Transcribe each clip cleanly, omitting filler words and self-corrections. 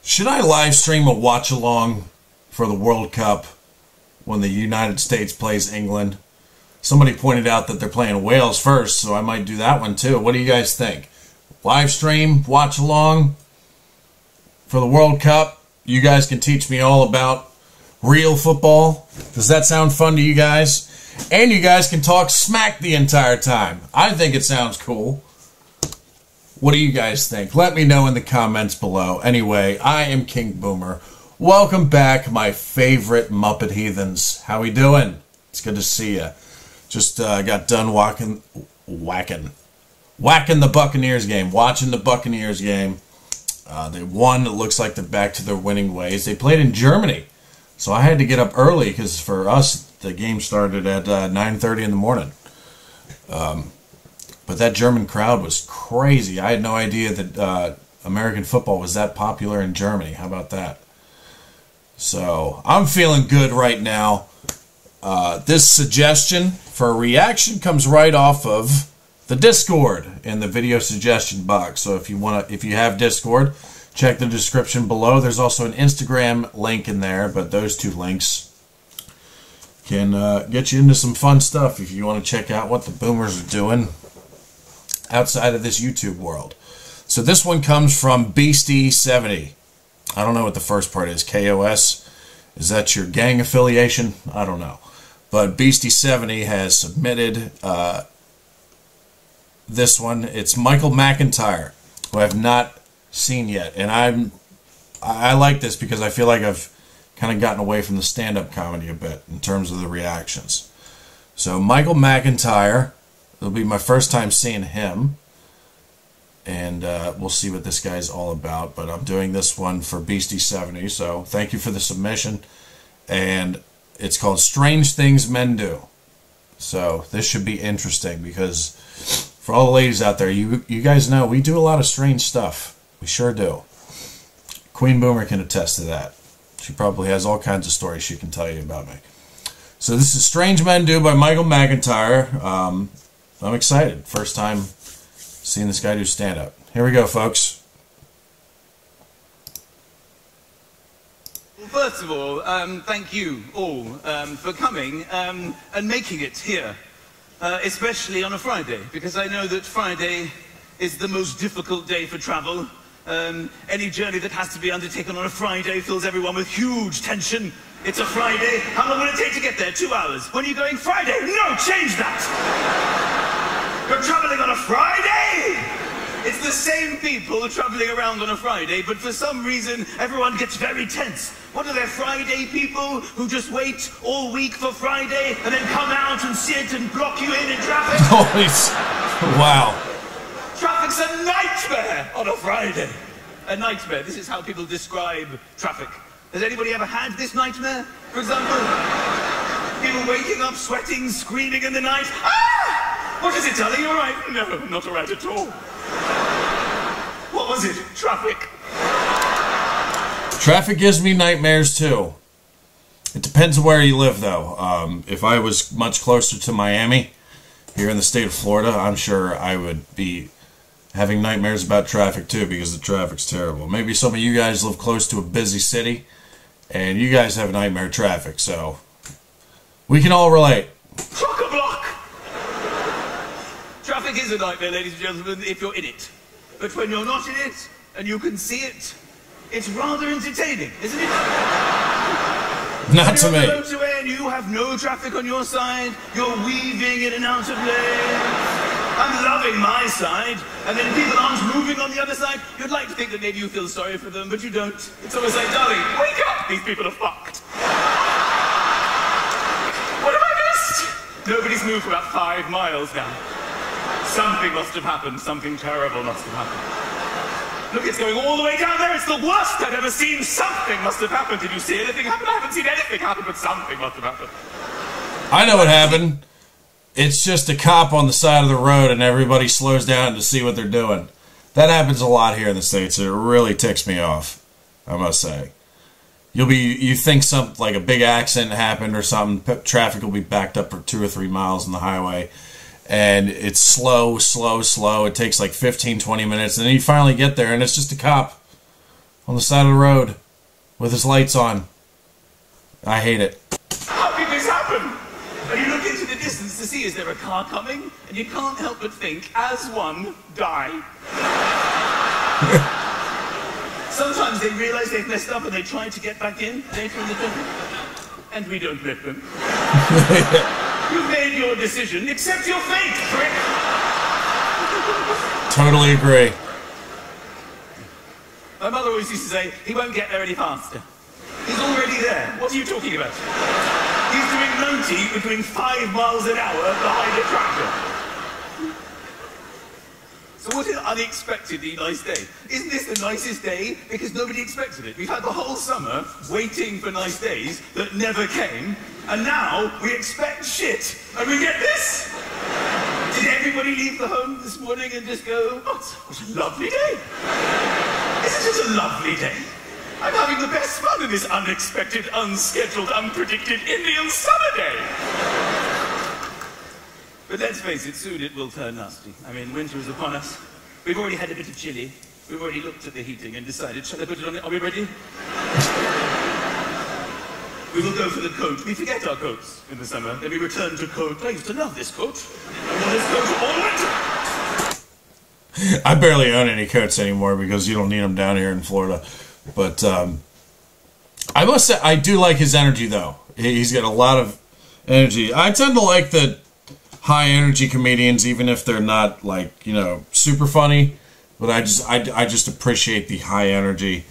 Should I live stream a watch along for the World Cup when the United States plays England? Somebody pointed out that they're playing Wales first, so I might do that one too. What do you guys think? Live stream, watch along for the World Cup. You guys can teach me all about real football. Does that sound fun to you guys? And you guys can talk smack the entire time. I think it sounds cool. What do you guys think? Let me know in the comments below. Anyway, I am King Boomer. Welcome back, my favorite Muppet Heathens. How we doing? It's good to see you. Just got done whacking the Buccaneers game. Watching the Buccaneers game. They won. It looks like they're back to their winning ways. They played in Germany. So I had to get up early because for us, the game started at 9:30 in the morning. But that German crowd was crazy. I had no idea that American football was that popular in Germany. How about that? So I'm feeling good right now. This suggestion for a reaction comes right off of the Discord in the video suggestion box. So if you have Discord, check the description below. There's also an Instagram link in there, but those two links can get you into some fun stuff if you want to check out what the boomers are doing outside of this YouTube world. So this one comes from Beastie70. I don't know what the first part is. KOS? Is that your gang affiliation? I don't know. But Beastie70 has submitted this one. It's Michael McIntyre, who I have not seen yet. And I like this because I feel like I've kind of gotten away from the stand-up comedy a bit in terms of the reactions. So Michael McIntyre, it'll be my first time seeing him. And we'll see what this guy's all about. But I'm doing this one for Beastie70. So thank you for the submission. And it's called Strange Things Men Do. So this should be interesting because for all the ladies out there, you guys know we do a lot of strange stuff. We sure do. Queen Boomer can attest to that. She probably has all kinds of stories she can tell you about me. So this is Strange Men Do by Michael McIntyre. I'm excited. First time seeing this guy do stand-up. Here we go, folks. Well, first of all, thank you all for coming and making it here, especially on a Friday, because I know that Friday is the most difficult day for travel. Any journey that has to be undertaken on a Friday fills everyone with huge tension. It's a Friday. How long will it take to get there? 2 hours. When are you going? Friday? No, change that! You're traveling on a Friday? It's the same people traveling around on a Friday, but for some reason, everyone gets very tense. What are there, Friday people who just wait all week for Friday and then come out and sit and block you in traffic? Wow. Traffic's a nightmare on a Friday. A nightmare. This is how people describe traffic. Has anybody ever had this nightmare? For example, people waking up, sweating, screaming in the night. Ah! What is it, darling? You all right? No, not all right at all. What was it? Traffic. Traffic gives me nightmares too. It depends on where you live, though. If I was much closer to Miami, here in the state of Florida, I'm sure I would be having nightmares about traffic too, because the traffic's terrible. Maybe some of you guys live close to a busy city, and you guys have nightmare traffic, so we can all relate. Chock-a-block! Traffic is a nightmare, ladies and gentlemen, if you're in it. But when you're not in it, and you can see it, it's rather entertaining, isn't it? Not to me. You're on the motorway and you have no traffic on your side, you're weaving in and out of lanes. I'm loving my side, and then people aren't moving on the other side. You'd like to think that maybe you feel sorry for them, but you don't. It's almost like, darling, wake up! These people are fucked. What have I missed? Nobody's moved for about 5 miles now. Something must have happened. Something terrible must have happened. Look, it's going all the way down there. It's the worst I've ever seen. Something must have happened. Did you see anything happen? I haven't seen anything happen, but something must have happened. I know what happened. It's just a cop on the side of the road and everybody slows down to see what they're doing. That happens a lot here in the States. It really ticks me off, I must say. You think something like a big accident happened or something, traffic will be backed up for 2 or 3 miles on the highway, and it's slow. It takes like 15, 20 minutes, and then you finally get there, and it's just a cop on the side of the road with his lights on. I hate it. How did this happen? And you look into the distance to see, is there a car coming? And you can't help but think, as one, die. Sometimes they realize they've messed up and they try to get back in later in the journey. And we don't let them. You've made your decision. Accept your fate, prick. Totally agree. My mother always used to say, he won't get there any faster. He's already there. What are you talking about? He's doing 90 with doing 5 miles an hour behind a tractor. So what an unexpectedly nice day. Isn't this the nicest day? Because nobody expected it. We've had the whole summer waiting for nice days that never came, and now we expect shit, and we get this? Did everybody leave the home this morning and just go, oh, what a lovely day? Isn't it a lovely day? I'm having the best fun in this unexpected, unscheduled, unpredicted Indian summer day. But let's face it, soon it will turn nasty. I mean, winter is upon us. We've already had a bit of chilly. We've already looked at the heating and decided, shall I put it on? Are we ready? We will go for the coat. We forget our coats in the summer. Then we return to coat. I used to love this coat. I wore this coat all winter. I barely own any coats anymore because you don't need them down here in Florida. But I must say, I do like his energy, though. He's got a lot of energy. I tend to like the high energy comedians, even if they're not, like, you know, super funny. But I just appreciate the high energy.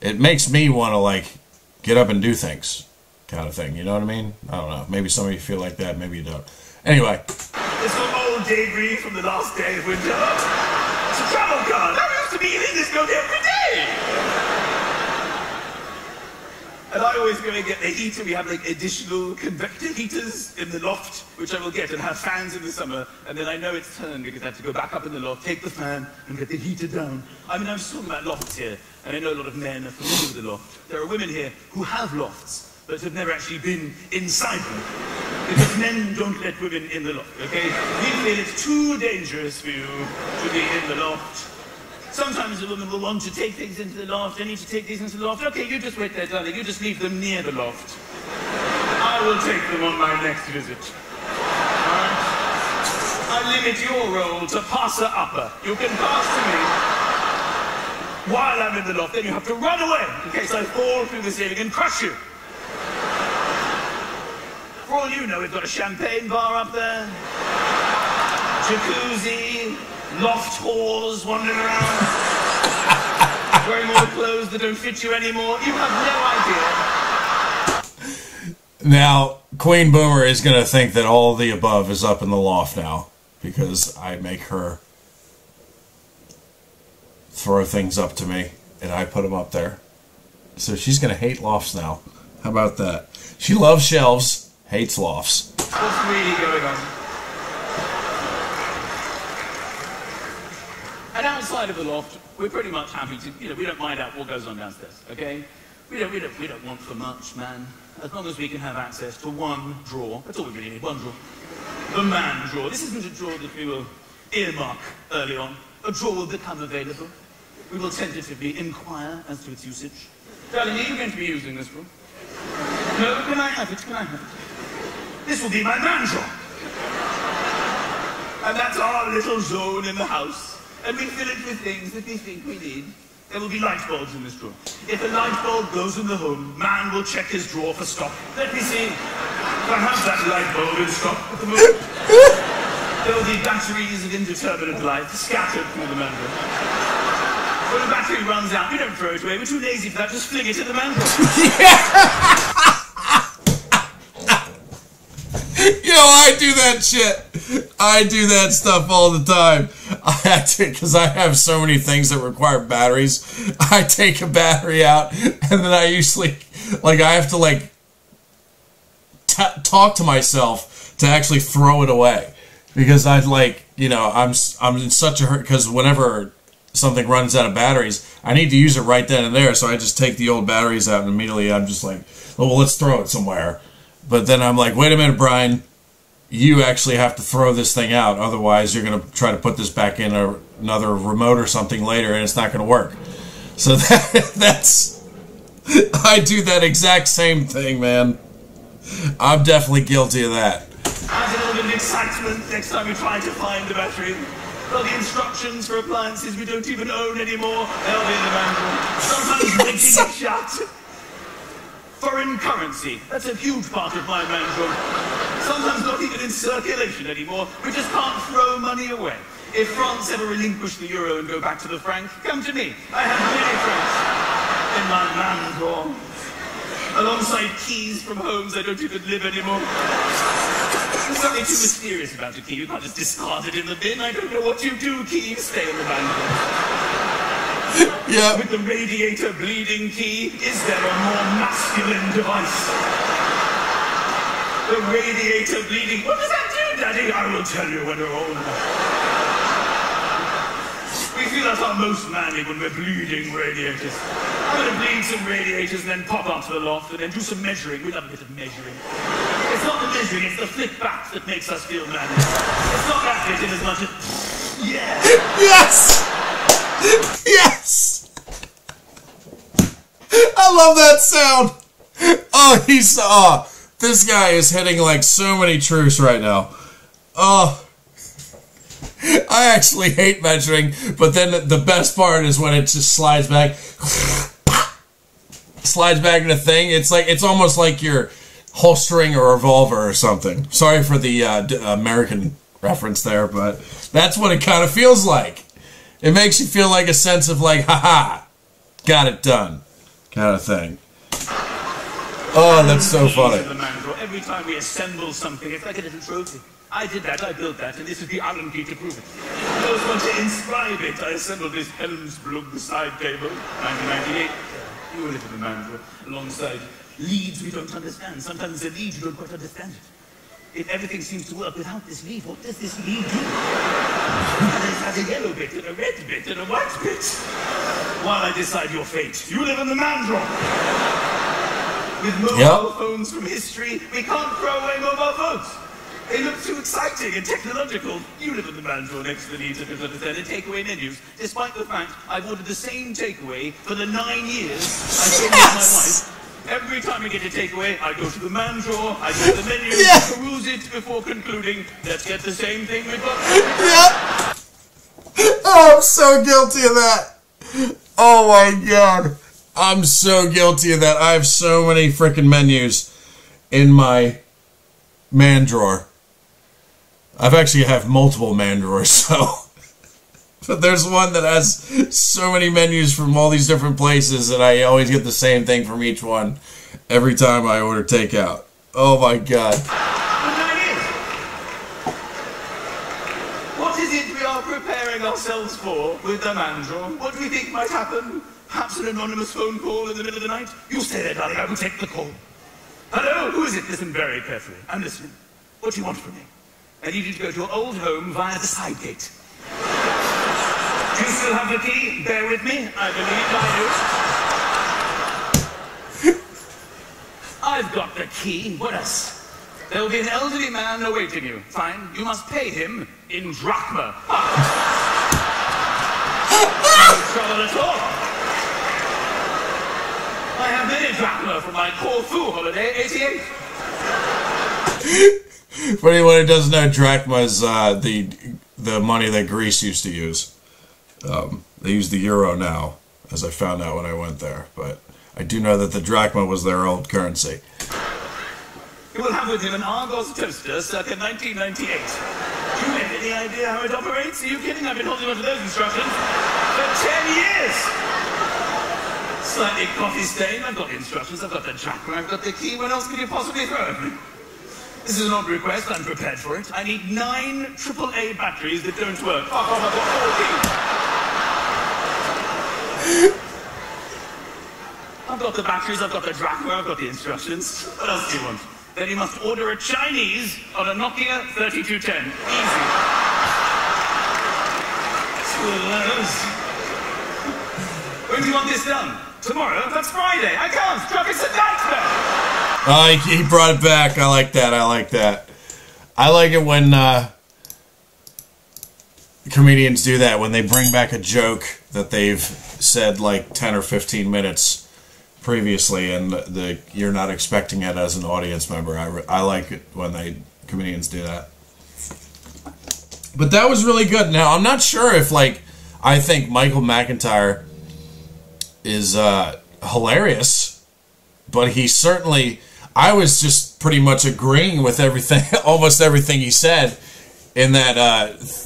It makes me want to, like, get up and do things, kind of thing. You know what I mean? I don't know. Maybe some of you feel like that. Maybe you don't. Anyway. It's some old debris from the last day of winter. It's a travel card. I used to be eating this coat every day. And I always go and get the heater. We have like additional convector heaters in the loft, which I will get and have fans in the summer. And then I know it's turned because I have to go back up in the loft, take the fan, and get the heater down. I mean, I'm just talking about lofts here, and I know a lot of men are familiar with the loft. There are women here who have lofts, but have never actually been inside them. Because men don't let women in the loft, okay? We feel it's too dangerous for you to be in the loft. Sometimes a woman will want to take things into the loft. I need to take these into the loft. Okay, you just wait there, darling. You just leave them near the loft. I will take them on my next visit. All right? I limit your role to passer-upper. You can pass to me while I'm in the loft. Then you have to run away in case I fall through the ceiling and crush you. For all you know, we've got a champagne bar up there. Jacuzzi. Loft whores wandering around, wearing all the clothes that don't fit you anymore. You have no idea. Now, Queen Boomer is going to think that all the above is up in the loft now, because I make her throw things up to me, and I put them up there. So she's going to hate lofts now. How about that? She loves shelves, hates lofts. What's really going on? And outside of the loft, we're pretty much happy to, you know, we don't mind out what goes on downstairs, okay? We don't want for much, man. As long as we can have access to one drawer. That's all we really need, one drawer. The man drawer. This isn't a drawer that we will earmark early on. A drawer will become available. We will tentatively inquire as to its usage. Darling, are you going to be using this drawer? No, can I have it? Can I have it? This will be my man drawer. And that's our little zone in the house. And we fill it with things that we think we need. There will be light bulbs in this drawer. If a light bulb goes in the home, man will check his drawer for stock. Let me see. If I have that light bulb in stock at the moment. There will be batteries of indeterminate life scattered through the man drawer. When the battery runs out, we don't throw it away. We're too lazy for that. Just fling it in the man drawer. You know, I do that shit. I do that stuff all the time. I have to, because I have so many things that require batteries. I take a battery out, and then I usually, like, I have to, like, talk to myself to actually throw it away. Because I, like, you know, I'm in such a hurry, because whenever something runs out of batteries, I need to use it right then and there, so I just take the old batteries out, and immediately I'm just like, oh, well, let's throw it somewhere. But then I'm like, wait a minute, Brian, you actually have to throw this thing out. Otherwise, you're going to try to put this back in another remote or something later, and it's not going to work. So that's... I do that exact same thing, man. I'm definitely guilty of that. Add a little bit of excitement next time we try to find the battery. Well, the instructions for appliances we don't even own anymore, they'll be in the manual. Sometimes making it shut. Foreign currency, that's a huge part of my manual. Sometimes not even in circulation anymore. We just can't throw money away. If France ever relinquish the euro and go back to the franc, come to me. I have many francs in my manual. Alongside keys from homes I don't even live anymore. There's something too mysterious about a key. You can't just discard it in the bin. I don't know what you do, key. Stay in the manual. Yeah. With the radiator bleeding key, is there a more masculine device? The radiator bleeding. What does that do, Daddy? I will tell you when we're old. We feel at our most manly when we're bleeding radiators. I'm going to bleed some radiators and then pop up to the loft and then do some measuring. We love a bit of measuring. It's not the measuring, it's the flick back that makes us feel manly. It's not that bit in as much as... Yeah! Yes! Yes! I love that sound! Oh, this guy is hitting like so many truths right now. Oh... I actually hate measuring, but then the best part is when it just slides back in a thing. It's almost like you're holstering a revolver or something. Sorry for the American reference there, but that's what it kind of feels like. It makes you feel like a sense of like, haha, got it done, kind of thing. Oh, that's so funny. Every time we assemble something, it's like a little trophy. I did that, I built that, and this is the Allen key to prove it. Those want to inscribe it. I assembled this Helmsblug side table, 1998. You live in the manual, alongside leads we don't understand. Sometimes a lead you don't quite understand it. If everything seems to work without this lead, what does this lead do? And it has a yellow bit, and a red bit, and a white bit. While I decide your fate, you live in the manual. With mobile phones from history, we can't throw away mobile phones. They look too exciting and technological. You live in the manual next to the needs of the takeaway menus, despite the fact I've ordered the same takeaway for the 9 years I've been with my wife. Every time we get a takeaway, I go to the man drawer, I go to the menu, peruse it before concluding, let's get the same thing we've got. Oh, I'm so guilty of that. Oh my God. I'm so guilty of that. I have so many freaking menus in my man drawer. I've actually have multiple man drawers, so... But there's one that has so many menus from all these different places, and I always get the same thing from each one every time I order takeout. Oh my God. What is it we are preparing ourselves for with the man drawer? What do we think might happen? Perhaps an anonymous phone call in the middle of the night? You stay there, darling, I will take the call. Hello, who is it? Listen very carefully. I'm listening. What do you want from me? I need you to go to your old home via the side gate. Do you still have the key? Bear with me. I believe I do. I've got the key. What else? There will be an elderly man awaiting you. Fine. You must pay him in drachma. No trouble at all. I have many drachma from my Corfu holiday, 88. For anyone who doesn't know, drachma is the money that Greece used to use. They use the euro now, as I found out when I went there. But I do know that the drachma was their old currency. He will have with him an Argos toaster circa 1998. Do you have any idea how it operates? Are you kidding? I've been holding on to those instructions for 10 years. Slightly coffee stain. I've got the instructions. I've got the drachma. I've got the key. What else could you possibly throw at me? This is an odd request. I'm prepared for it. I need 9 AAA batteries that don't work. Fuck off, I've got 14. I've got the batteries, I've got the drachma, I've got the instructions. What else do you want? Then you must order a Chinese on a Nokia 3210. Easy. When do you want this done? Tomorrow? That's Friday. I can't. Traffic's a nightmare. He brought it back. I like that. I like that. I like it when comedians do that when they bring back a joke that they've said like 10 or 15 minutes previously, and you're not expecting it as an audience member. I like it when comedians do that. But that was really good. Now, I'm not sure if, like, I think Michael McIntyre is hilarious, but he certainly... I was just pretty much agreeing with everything, almost everything he said in that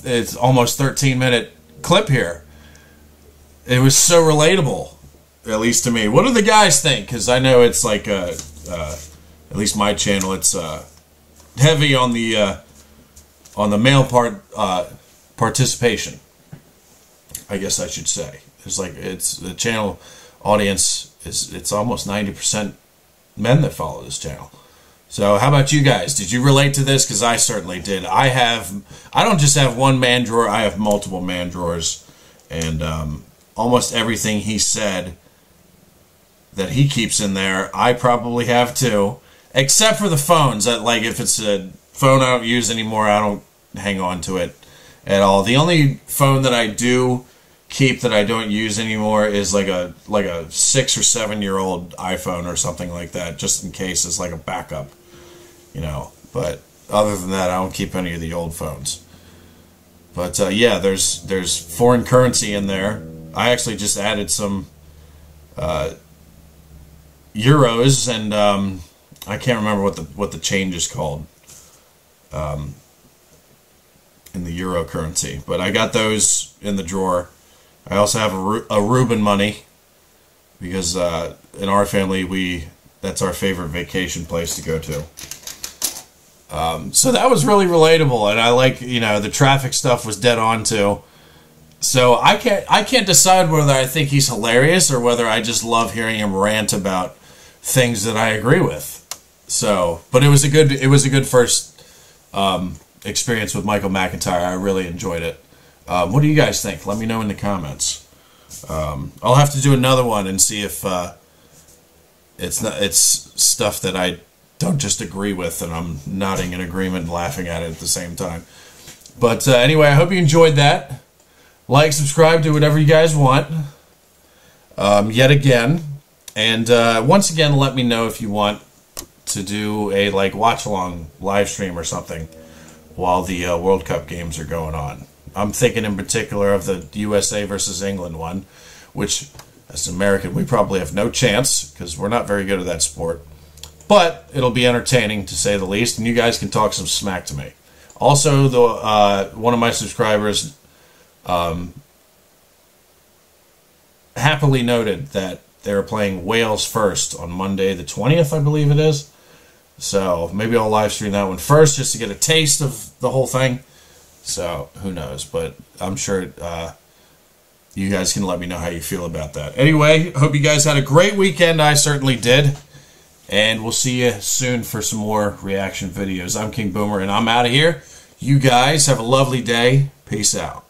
it's almost 13-minute clip here. It was so relatable, at least to me. What do the guys think? Because I know it's like, at least my channel, it's heavy on the male participation, I guess I should say. It's like, it's the channel audience it's almost 90% men that follow this channel. So how about you guys? Did you relate to this? Because I certainly did. I don't just have one man drawer, I have multiple man drawers, and almost everything he said that he keeps in there, I probably have too, except for the phones. Like, if it's a phone I don't use anymore, I don't hang on to it at all. The only phone that I do keep that I don't use anymore is like a 6 or 7 year old iPhone or something like that, just in case it's like a backup, you know. But other than that, I don't keep any of the old phones. But yeah, there's foreign currency in there. I actually just added some euros, and I can't remember what the change is called in the euro currency, but I got those in the drawer. I also have a Reuben money, because in our family that's our favorite vacation place to go to. So that was really relatable, and I like, you know, the traffic stuff was dead on too. So I can't decide whether I think he's hilarious or whether I just love hearing him rant about things that I agree with. So, but it was a good first experience with Michael McIntyre. I really enjoyed it. What do you guys think? Let me know in the comments. I'll have to do another one and see if it's stuff that I don't just agree with and I'm nodding in agreement and laughing at it at the same time. But anyway, I hope you enjoyed that. Like, subscribe, do whatever you guys want. Yet again. And once again, let me know if you want to do a watch-along live stream or something while the World Cup games are going on. I'm thinking in particular of the USA versus England one, which, as an American, we probably have no chance because we're not very good at that sport. But it'll be entertaining, to say the least, and you guys can talk some smack to me. Also, one of my subscribers happily noted that they were playing Wales first on Monday the 20th, I believe it is. So maybe I'll live stream that one first just to get a taste of the whole thing. So, who knows, but I'm sure you guys can let me know how you feel about that. Anyway, hope you guys had a great weekend. I certainly did. And we'll see you soon for some more reaction videos. I'm King Boomer, and I'm out of here. You guys have a lovely day. Peace out.